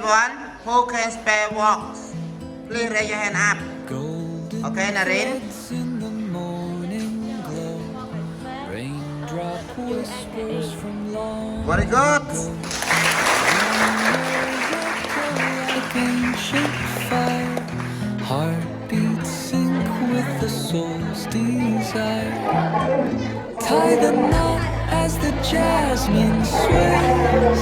everyone who can spare walks. Please raise your hand up. Okay, Naren. Very good. Heartbeats sync with the soul's desire. Tie the knot as the jasmine sways.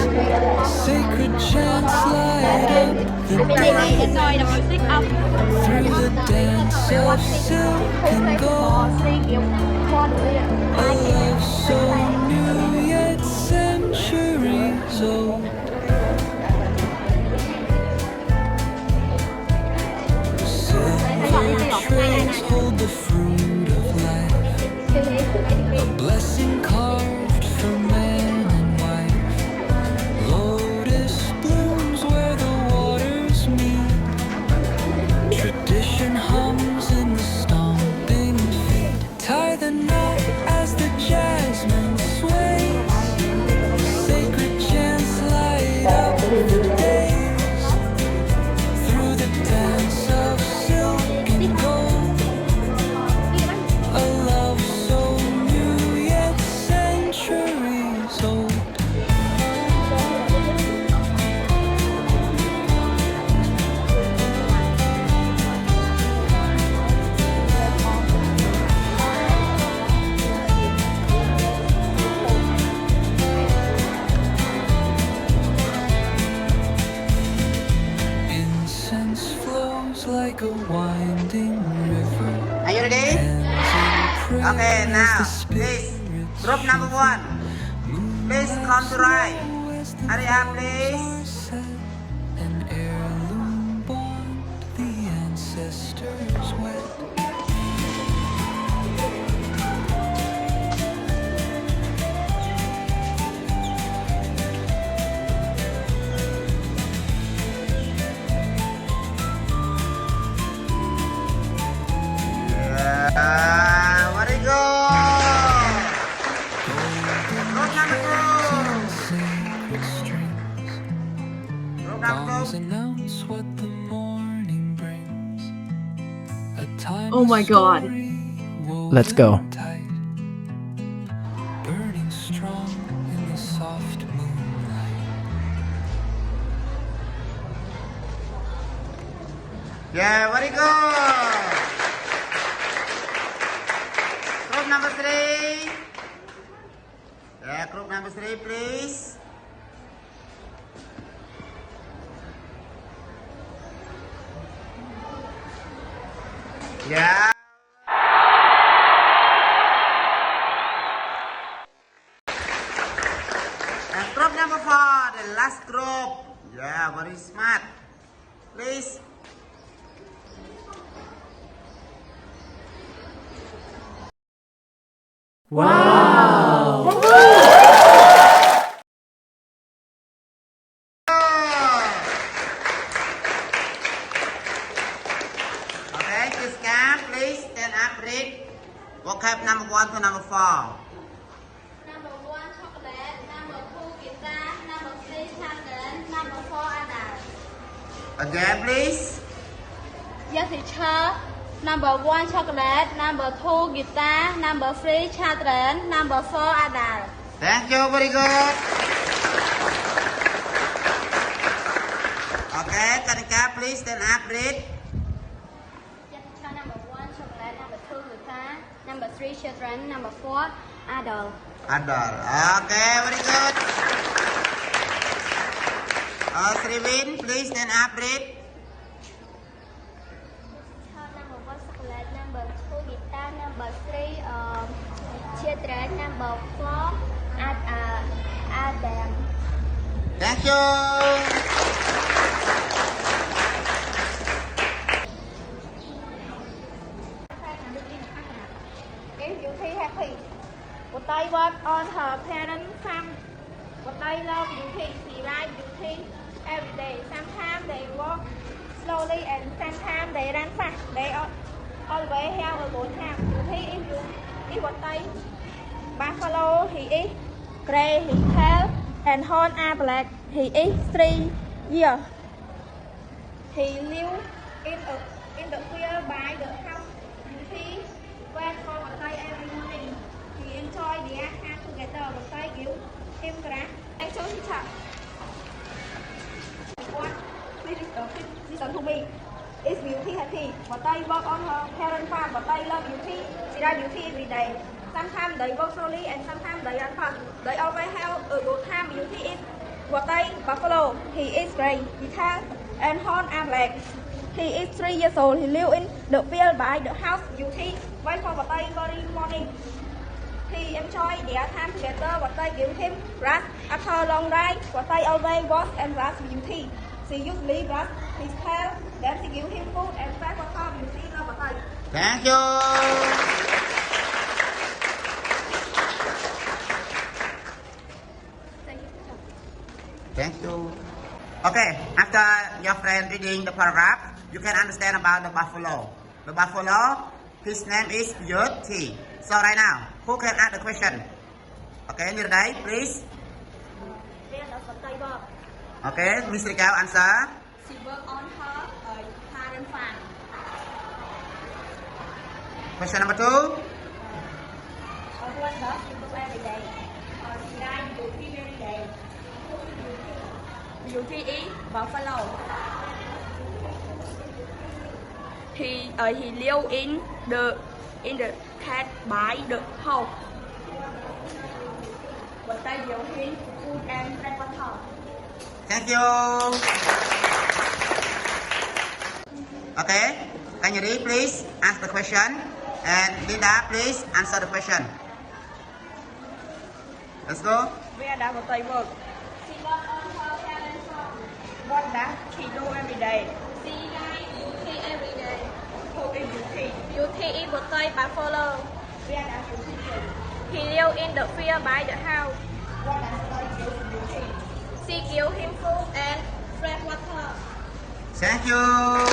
Sacred chants light up the day. Through the dance of silk and gold, a love so new yet centuries old. Silver trays hold the fruit of life, a blessing carved for man and wife. Lotus blooms where the waters meet. Tradition hums in the stomping feet. Tie the knot as the jasmine sways. Sacred chants light up the days. Through the dance of silk and gold, a love so new yet centuries old. Incense flows like a winding river. Are you ready? Okay, now, please, group number 1. Please come to right. Hurry up, please. An heirloom bond the ancestors wed. Very good. Group number 2. Sacred strings, Group number gongs 2. announce what the morning brings. A timeless Oh my God. story Let's go. woven tight, burning strong in the soft moonlight. Yeah, very good. Group number 3. Yeah, group number 3, please. Yeah. And group number 4, the last group. Yeah, very smart. Please. Okay, Kiska, please stand up, read. Vocab number 1 to number 4. Number 1 chocolate, number 2 guitar, number 3 children, number 4 adult. Again, please. Yes, teacher. Number 1 chocolate, number 2 guitar, number 3 children, number 4 adult. Thank you, very good. Okay, Kanika, please stand up, read. Yes, teacher. Number 1 chocolate, number 2 guitar, number 3 children, number 4 adult. Adult. Okay, very good. Srivin, please stand up, read. Number 1 chocolate, number 2 guitar, number 3 children, number 4 adult. Thank you. If you feel happy, what I want on her parents' farm. What I love Yuki, she likes Yuki every day. Sometimes they walk slowly and sometimes they run fast. They always have a good time. Yuki is what I buffalo, he is gray, his tail and horn are black. He is 3 years He live in the field by the house duty went for a day every morning. He enjoy the time together but they give him grass. Thank you, teacher. What? Listen to me. Is Beauty happy? But they work on her parent farm, but they love Beauty. She does Beauty every day. Sometimes they work slowly and sometimes they run fast. They always have a good time. Beauty is what they buffalo. He is gray, guitar, and horn and legs. He is 3 years old. He lives in the field by the house. Beauty wait for what they every morning. He enjoy their time together. What they give him grass after a long ride. What they always wash and brush Beauty. She usually brush his tail. Then she give him food and fresh water. Beauty love what they. Thank you. Thank you. Okay, after your friend reading the paragraph, you can understand about the buffalo. The buffalo, his name is Beauty. So right now, who can ask the question? Okay, Nirday, please. Okay, Miss Rikau answer. She work on her parent farm. Question number 2. What does she do every day? She does Beauty every day. Beauty is buffalo. He live in the cat by the house. But they give him food and fresh water. Thank you. Okay, can you read please? Ask the question. And Linda, please answer the question. Let's go. Where does what they work? She work on her parents' farm. What does she do every day? She does Beauty every day. Who is Beauty? Beauty is what they buffalo. Where does Beauty live? He live in the field by the house. What does they give Beauty? She give him food and fresh water. Thank you.